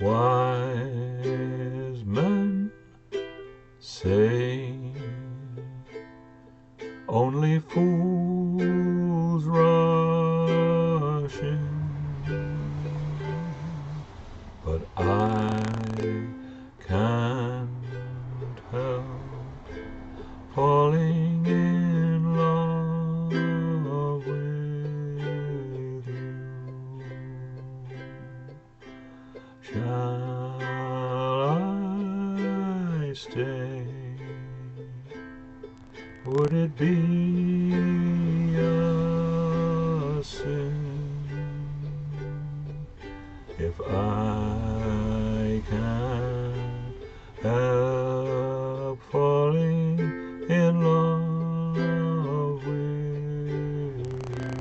Wise men say only fools rush in, but I can't help falling in love with you. Shall I stay? Would it be a sin if I can't help falling in love with you?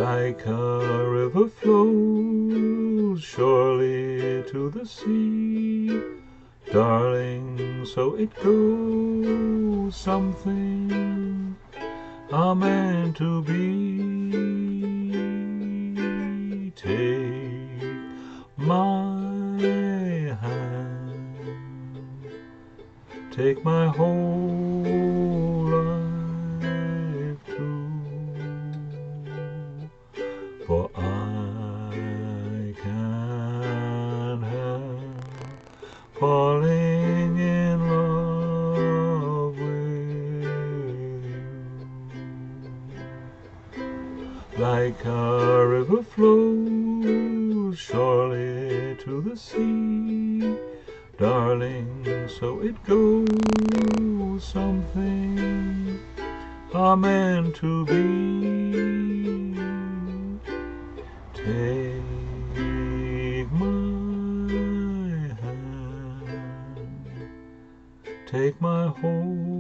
Like a river flows surely to the sea, darling, so it goes, something are meant to be. Take my hand, take my whole life too, for I can't help falling in love with you. Like a river flows surely to the sea, darling, so it goes, something are meant to be. Take my hand, take my whole